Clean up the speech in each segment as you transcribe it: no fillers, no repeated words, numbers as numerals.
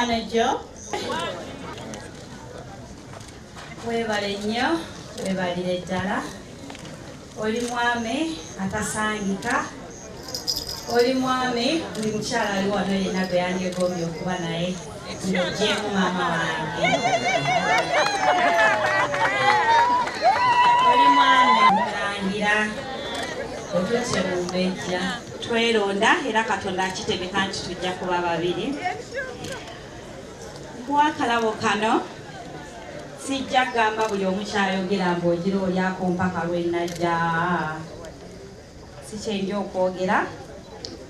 Manager. Webale nnyo, webalire ddala. Oli mwami atasangika. Oli mwami buli mukyala ali wano yenna gwe yandyegomye okuba naye. Njeemu maama wange. Oli mwami mulangira otutye mu mbejja. Tweronda era Katonda akitegeka nti tujja kuba babiri. Kuwakalabo kano sijja gamba buli omu kyayogera mbw'ogira oli akompaka lwennajja. Sikyenja okwogera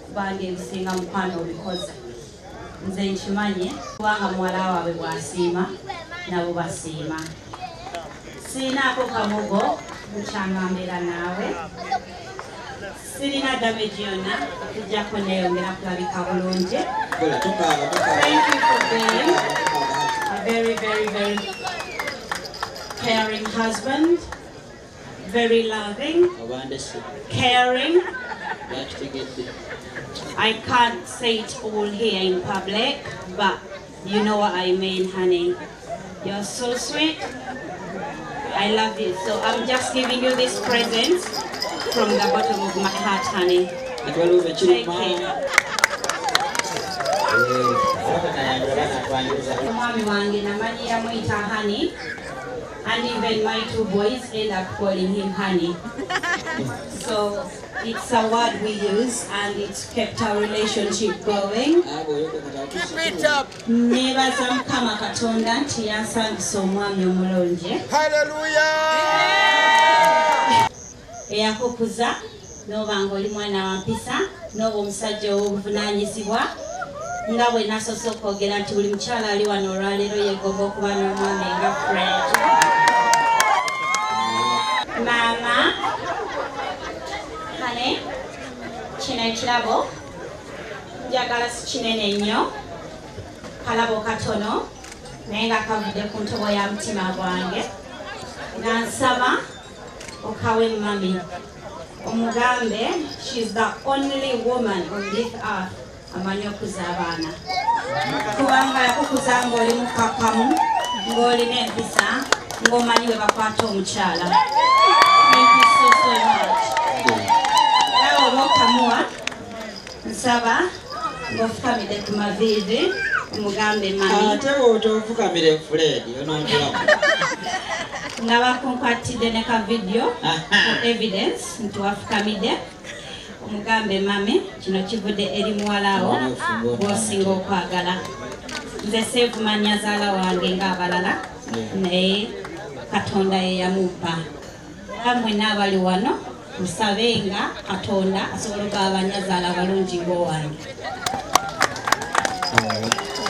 kubanga ebisinga mukwano obikoze. Nze nkimanye kubanga muwala waabwe bw'asiima nabo basiima. Siinaako kamugo mukyangambera naawe. Sirina damage yonna tujjako neeyongera kulabika bulungi. Thank you for being a very, very, very caring husband, very loving, caring. I can't say it all here in public, but you know what I mean, honey. You're so sweet. I love you. So I'm just giving you this present from the bottom of my heart, honey. Take care. Mommy wange namanyira mwita honey, and even my two boys end up calling him honey. So it's a word we use and it's kept our relationship going. Nebaza Mukama Katonda nti yansangisa omwami omulungi. Hallelujah! Eyakukuza n'obanga oli mwana wa mpisa n'oba omusajja ow'obuvunaanyizibwa nga bwe nasoose okwogera nti buli mukyala ali wano olwaleero yegomba okuba n'omwami nga Fred. Maama, hane, kino ekirabo njagala si kinene nnyo, kalabo katono naye nga kavudde ku ntobo ya mutima gwange. Nga nsaba okawe mami omugambe she's the only woman on this earth amanyi okuza abaana. Kubanga yakukuza ng'oli mukakamu, ng'olina empisa, ng'omanyi bwe bakwata omukyala. Thank you so much. Nawe oba okamuwa nsaba ng'ofukamidde ku maviivi omugambe mami. Ate bw'otofukamire Fred ononkiramu. Nga bakunkwatidde ne ka video for evidence nti wafukamidde omugambe mami kino kivudde eri muwalawo bw'osinga okwagala. Nze seevumanya zaala wange ng'abalala naye Katonda ye yamumpa. Mwenna abali wano musabenga Katonda asobola okugabanya zaala abalungi ng'owange.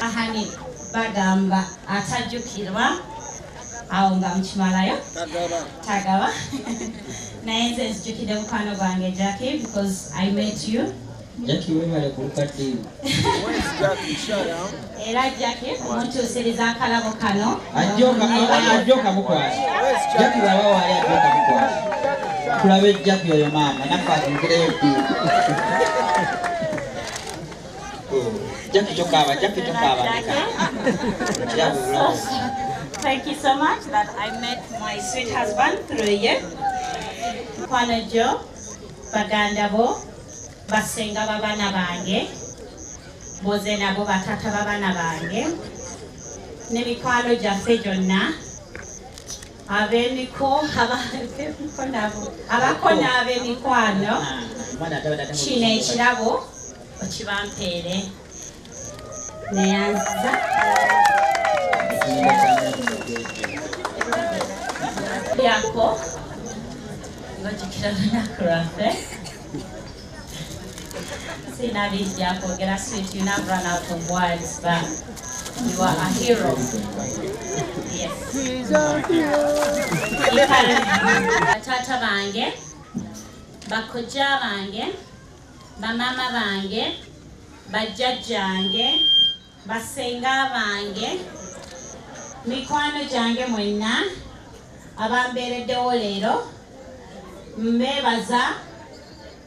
Ahani bagamba atajjukirwa awo nga mukimalayo tagaba. Naye nze nzijjukidde mukwano gwange Jackie because I met you. Jackie webale kulukadde. Era Jackie omuntuusiriza akalabo kano ajjoka mukwasi. Jackie bw'aba waali ajjoka mukwasi. Tulabe Jackie oyo maama naffe atungireyo ddiiro. Jackie tokaaba leka. Thank you so much that I met my sweet husband through you. Mukwano Jo, baganda bo, basenga babaana bange, boze nabo batata babaana bange, n'emikwano gyaffe gyonna, ab'emiko abako n'ab'emikwano, kino ekirabo okibampeere neyanziza. Yako ngojikira lunaku lwaffe. Sina bingi bya kwogera sweet, you never run out of words, but you are a hero. Yes. Batata bange, bakojja bange, bamama bange, bajjajjange, basenga bange, mikwano gyange mwenna abambeereddewo leero, mbeebaza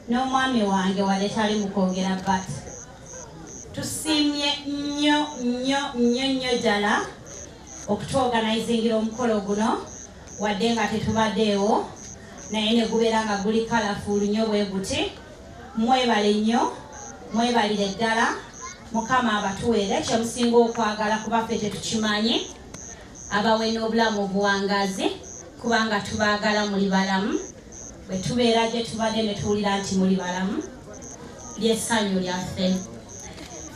n'omwami wange wale tali mu kwogera but tusiimye nnyo nnyo ddala okutuorganizingira omukolo guno wadde nga tetubaddeewo naye ne gubeera nga guli colourful nnyo bwe guti. Mwebale nnyo, mwebalire ddala. Mukama abatuweere kyemusinga okwagala kuba ffe tetukimanyi. Abawe n'obulamu obuwangazi kubanga tubaagala muli balamu. Bwe tubeera gye tubadde ne tuwulira nti muli balamu ly'essanyu lyaffe.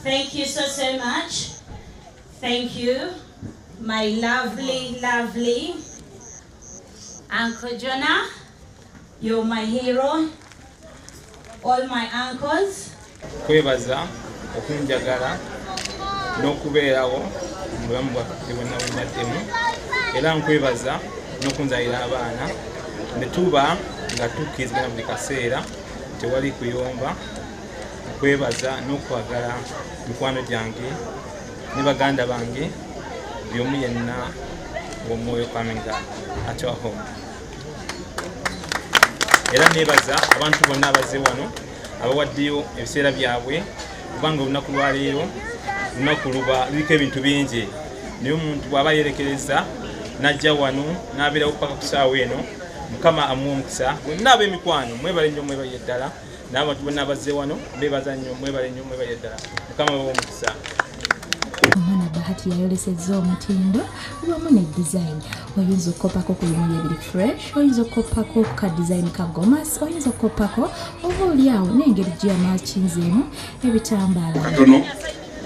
Thank you so much. Thank you, my lovely Uncle Jonah. You're my hero. All my uncles. Kwebaza okunjagala n'okubeerawo mu bulamu bwaffe bwonna bwennaddemu, era nkwebaza n'okunzalira abaana ne tuba nga tukkiriziganya buli kaseera tewali kuyomba. Nkwebaza n'okwagala mikwano gyange ne baganda bange byomu yenna ng'omwoyo kwamenga at your home. Era nebaza abantu bonna abazze wano abawaddeyo ebiseera byabwe kubanga olunaku lwaleero lunaku luliko ebintu bingi, naye omuntu bw'aba yerekereza n'ajja wano n'abeerawo paka ku ssaawa eno, Mukama amuwa omukisa. Bonna ab'emikwano mwebale nnyo, mwebale ddala. N'abantu bonna abazze wano beebaza nnyo, mwebale nnyo, mwebale ddala. Mukama abawa omukisa. Omwana Bahati yayolesezza omutindo wamu ne design. Oyinza okukoppako ku bimuli ebiri fresh, oyinza okukoppako ku ka design ka gomasi, oyinza okukoppako oba oliawo n'engeri gye yamaakinzeemu ebitambaala. Katono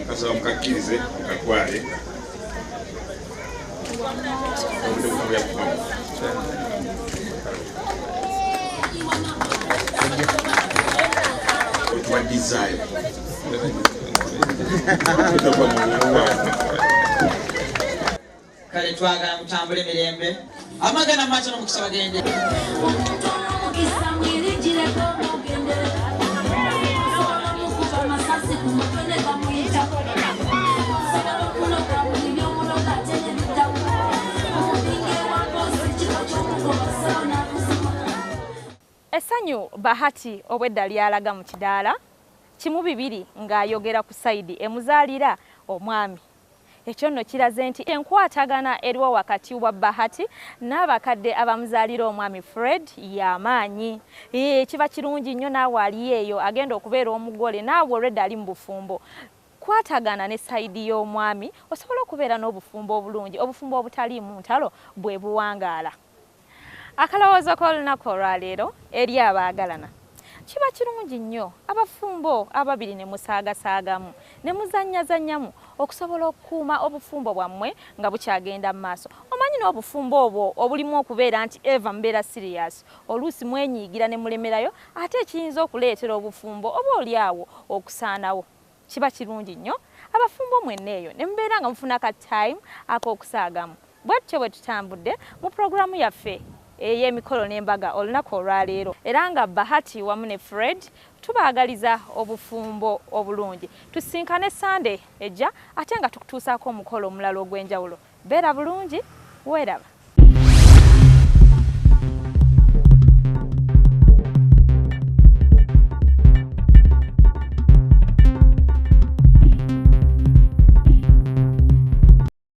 kasaba mukakkirize mukatwale. Otwa design. Kale twagala mutambule mirembe. Amagana maaso n'omukisa bagende. Essanyu Bahati obwedda lyalaga mu kidaala kimu bibiri ng'ayogera ku sayidi emuzaalira omwami. Ekyo nno kiraze nti enkwatagana eriwo wakati wa Bahati n'abakadde abamuzaalira omwami Fred y'amaanyi. Kiba kirungi nnyo naawe ali eyo agenda okubeera omugole naawe olwedda ali mu bufumbo. Kwatagana ne sayidi y'omwami osobola okubeera n'obufumbo obulungi, obufumbo obutaliimu ntalo bwe buwangaala. Akalowoozo k'olunaku olwaleero eri abaagalana. Kiba kirungi nnyo abafumbo ababiri ne musaagasaagamu ne muzannyazannyamu okusobola okukuuma obufumbo bwammwe nga bukyagenda mu maaso. Omanyi n'obufumbo obwo obulimu okubeera nti eva mbeera serious, oluusi mwenyiigira ne mulemerayo ate ekiyinza okuleetera obufumbo oba oliawo okusaanawo. Kiba kirungi nnyo abafumbo mwenna eyo ne mubeera nga mufuna ka time ak'okusaagamu. Bwatyo bwe tutambudde mu pulogulaamu yaffe ey'emikolo n'embaga olunaku olwaleero, era nga Bahati wamu ne Fred tubaagaliza obufumbo obulungi. Tusinkane Sunday ejja ate nga tukutuusaako omukolo omulala ogw'enjawulo. Beera bulungi, weeraba.